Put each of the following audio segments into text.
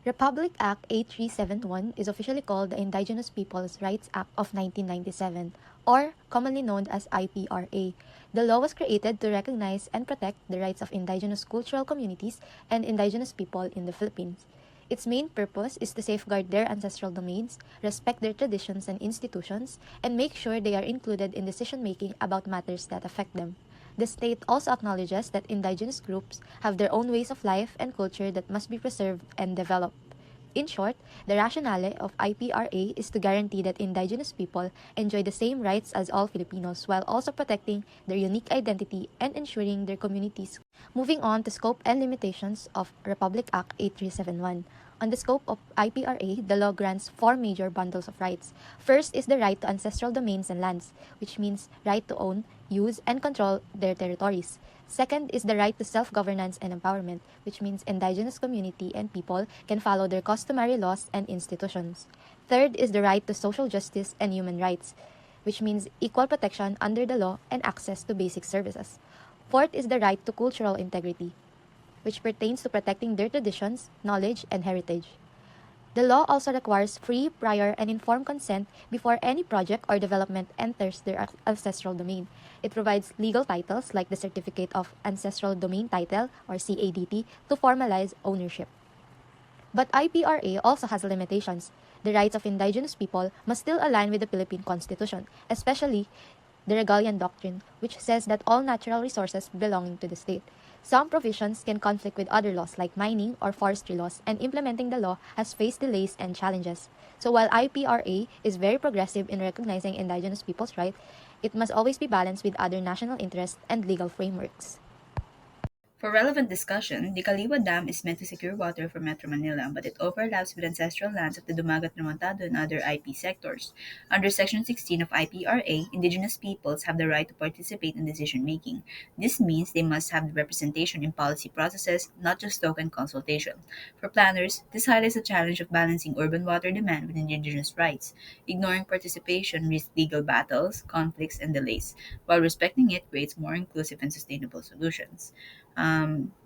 Republic Act 8371 is officially called the Indigenous Peoples' Rights Act of 1997, or commonly known as IPRA. The law was created to recognize and protect the rights of indigenous cultural communities and indigenous people in the Philippines. Its main purpose is to safeguard their ancestral domains, respect their traditions and institutions, and make sure they are included in decision making about matters that affect them. The state also acknowledges that indigenous groups have their own ways of life and culture that must be preserved and developed. In short, the rationale of IPRA is to guarantee that indigenous people enjoy the same rights as all Filipinos while also protecting their unique identity and ensuring their communities. Moving on to scope and limitations of Republic Act 8371. On the scope of IPRA, the law grants four major bundles of rights. First is the right to ancestral domains and lands, which means right to own, use, and control their territories. Second is the right to self-governance and empowerment, which means indigenous community and people can follow their customary laws and institutions. Third is the right to social justice and human rights, which means equal protection under the law and access to basic services. Fourth is the right to cultural integrity, which pertains to protecting their traditions, knowledge, and heritage. The law also requires free, prior, and informed consent before any project or development enters their ancestral domain. It provides legal titles like the Certificate of Ancestral Domain Title or CADT to formalize ownership. But IPRA also has limitations. The rights of indigenous people must still align with the Philippine Constitution, especially the Regalian Doctrine, which says that all natural resources belonging to the state. Some provisions can conflict with other laws like mining or forestry laws, and implementing the law has faced delays and challenges. So while IPRA is very progressive in recognizing indigenous people's rights, it must always be balanced with other national interests and legal frameworks. For relevant discussion, the Kaliwa Dam is meant to secure water for Metro Manila, but it overlaps with ancestral lands of the Dumagat Remontado and other IP sectors. Under Section 16 of IPRA, indigenous peoples have the right to participate in decision making. This means they must have representation in policy processes, not just token consultation. For planners, this highlights the challenge of balancing urban water demand with indigenous rights. Ignoring participation risks legal battles, conflicts, and delays, while respecting it creates more inclusive and sustainable solutions.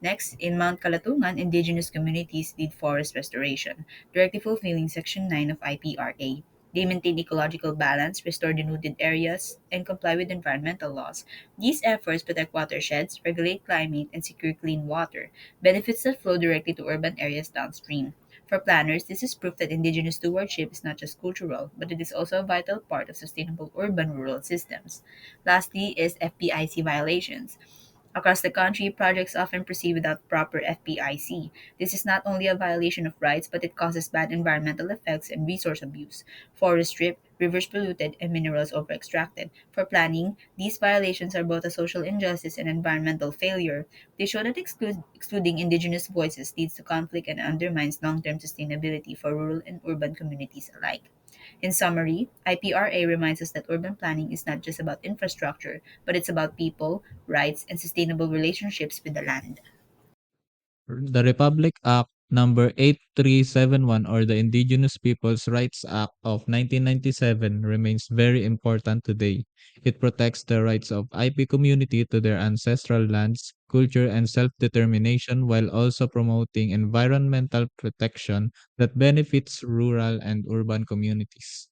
Next, in Mount Kalatungan, indigenous communities lead forest restoration, directly fulfilling Section 9 of IPRA. They maintain ecological balance, restore denuded areas, and comply with environmental laws. These efforts protect watersheds, regulate climate, and secure clean water, benefits that flow directly to urban areas downstream. For planners, this is proof that indigenous stewardship is not just cultural, but it is also a vital part of sustainable urban rural systems. Lastly is FPIC violations. Across the country, projects often proceed without proper FPIC. This is not only a violation of rights, but it causes bad environmental effects and resource abuse. Forests stripped, rivers polluted, and minerals over-extracted. For planning, these violations are both a social injustice and environmental failure. They show that excluding indigenous voices leads to conflict and undermines long-term sustainability for rural and urban communities alike. In summary, IPRA reminds us that urban planning is not just about infrastructure, but it's about people, rights, and sustainable relationships with the land. The Republic Act number 8371 or the Indigenous Peoples' Rights Act of 1997 remains very important today. It protects the rights of IP community to their ancestral lands, culture, and self-determination while also promoting environmental protection that benefits rural and urban communities.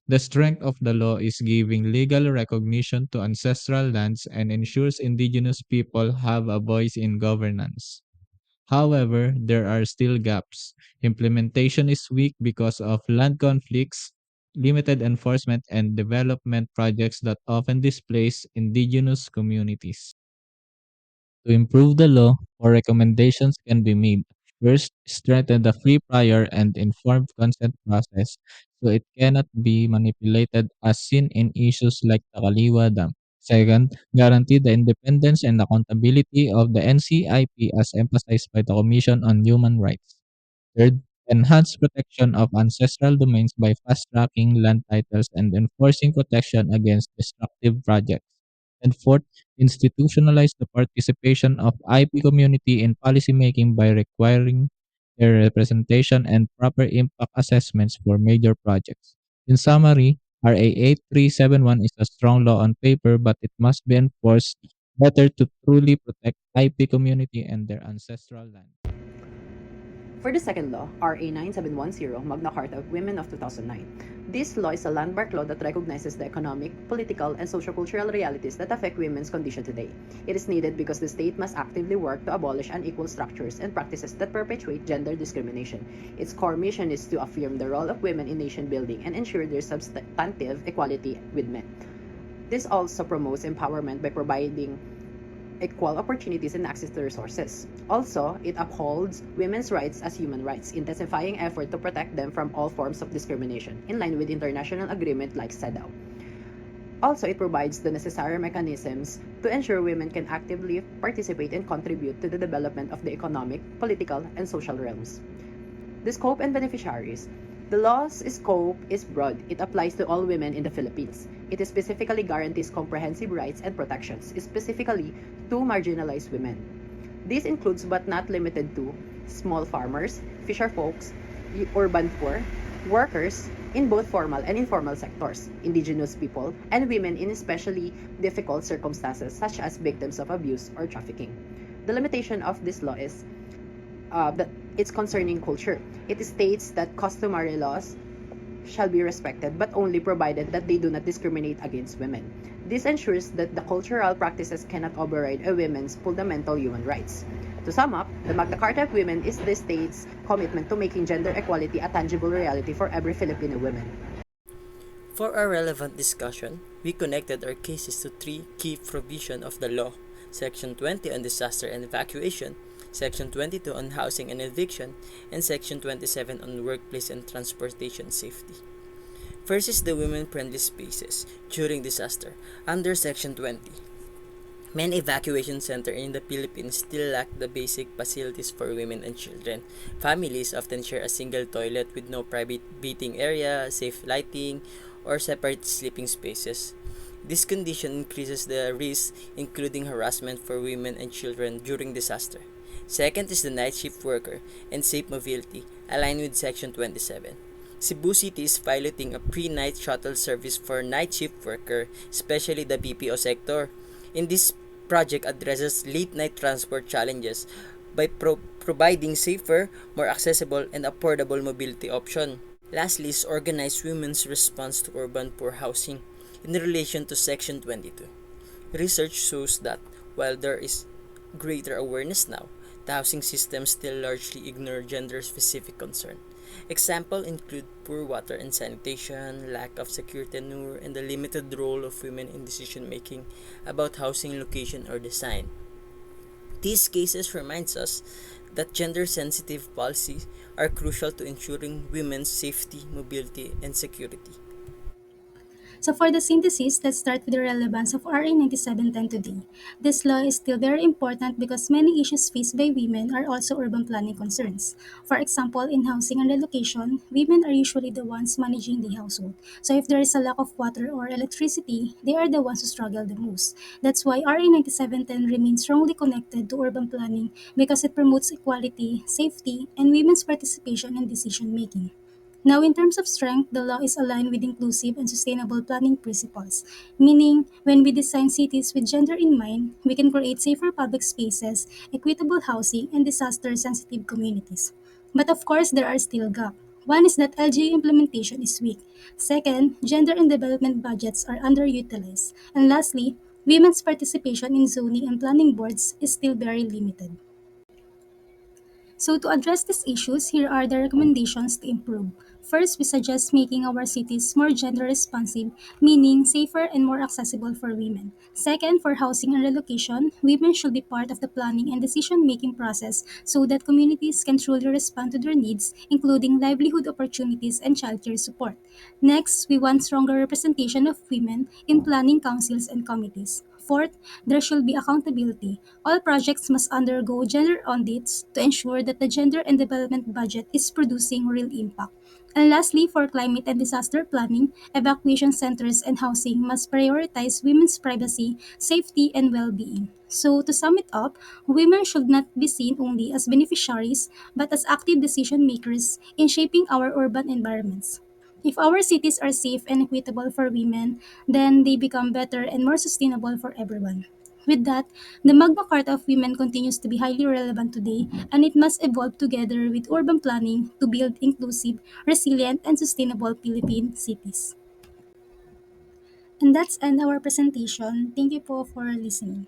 The strength of the law is giving legal recognition to ancestral lands and ensures indigenous people have a voice in governance. However, there are still gaps. Implementation is weak because of land conflicts, limited enforcement, and development projects that often displace indigenous communities. To improve the law, four recommendations can be made. First, strengthen the free, prior, and informed consent process so it cannot be manipulated as seen in issues like the Kaliwa Dam. Second, guarantee the independence and accountability of the NCIP as emphasized by the Commission on Human Rights. Third, enhance protection of ancestral domains by fast-tracking land titles and enforcing protection against destructive projects. And fourth, institutionalize the participation of IP community in policymaking by requiring their representation and proper impact assessments for major projects. In summary, RA 8371 is a strong law on paper, but it must be enforced better to truly protect IP community and their ancestral land. For the second law, RA 9710, Magna Carta of Women of 2009, this law is a landmark law that recognizes the economic, political, and sociocultural realities that affect women's condition today. It is needed because the state must actively work to abolish unequal structures and practices that perpetuate gender discrimination. Its core mission is to affirm the role of women in nation building and ensure their substantive equality with men. This also promotes empowerment by providing equal opportunities and access to resources. Also, it upholds women's rights as human rights, intensifying effort to protect them from all forms of discrimination, in line with international agreement like CEDAW. Also, it provides the necessary mechanisms to ensure women can actively participate and contribute to the development of the economic, political, and social realms. The scope and beneficiaries. The law's scope is broad. It applies to all women in the Philippines. It specifically guarantees comprehensive rights and protections, specifically to marginalized women. This includes but not limited to small farmers, fisher folks, urban poor, workers in both formal and informal sectors, indigenous people, and women in especially difficult circumstances such as victims of abuse or trafficking. The limitation of this law is that it's concerning culture. It states that customary laws shall be respected, but only provided that they do not discriminate against women. This ensures that the cultural practices cannot override a woman's fundamental human rights. To sum up, the Magna Carta of Women is the state's commitment to making gender equality a tangible reality for every Filipino woman. For our relevant discussion, we connected our cases to three key provisions of the law: Section 20 on disaster and evacuation, Section 22 on housing and eviction, and Section 27 on workplace and transportation safety. First is the women-friendly spaces during disaster under Section 20. Many evacuation centers in the Philippines still lack the basic facilities for women and children. Families often share a single toilet with no private bathing area, safe lighting, or separate sleeping spaces. This condition increases the risk, including harassment for women and children during disaster. Second is the night shift worker and safe mobility, aligned with Section 27. Cebu City is piloting a pre-night shuttle service for night shift worker, especially the BPO sector. In this project addresses late-night transport challenges by providing safer, more accessible, and affordable mobility option. Lastly is organized women's response to urban poor housing in relation to Section 22. Research shows that while there is greater awareness now, the housing system still largely ignore gender-specific concern. Examples include poor water and sanitation, lack of secure tenure, and the limited role of women in decision-making about housing location or design. These cases reminds us that gender-sensitive policies are crucial to ensuring women's safety, mobility, and security. So for the synthesis, let's start with the relevance of RA 9710 today. This law is still very important because many issues faced by women are also urban planning concerns. For example, in housing and relocation, women are usually the ones managing the household. So if there is a lack of water or electricity, they are the ones who struggle the most. That's why RA 9710 remains strongly connected to urban planning because it promotes equality, safety, and women's participation in decision making. Now, in terms of strength, the law is aligned with inclusive and sustainable planning principles, meaning when we design cities with gender in mind, we can create safer public spaces, equitable housing, and disaster-sensitive communities. But of course, there are still gaps. One is that LGU implementation is weak. Second, gender and development budgets are underutilized. And lastly, women's participation in zoning and planning boards is still very limited. So to address these issues, here are the recommendations to improve. First, we suggest making our cities more gender responsive, meaning safer and more accessible for women. Second, for housing and relocation, women should be part of the planning and decision-making process so that communities can truly respond to their needs, including livelihood opportunities and childcare support. Next, we want stronger representation of women in planning councils and committees. Fourth, there should be accountability. All projects must undergo gender audits to ensure that the gender and development budget is producing real impact. And lastly, for climate and disaster planning, evacuation centers and housing must prioritize women's privacy, safety, and well-being. So to sum it up, women should not be seen only as beneficiaries but as active decision makers in shaping our urban environments. If our cities are safe and equitable for women, then they become better and more sustainable for everyone. With that, the Magna Carta of Women continues to be highly relevant today, and it must evolve together with urban planning to build inclusive, resilient, and sustainable Philippine cities. And that's end our presentation. Thank you po for listening.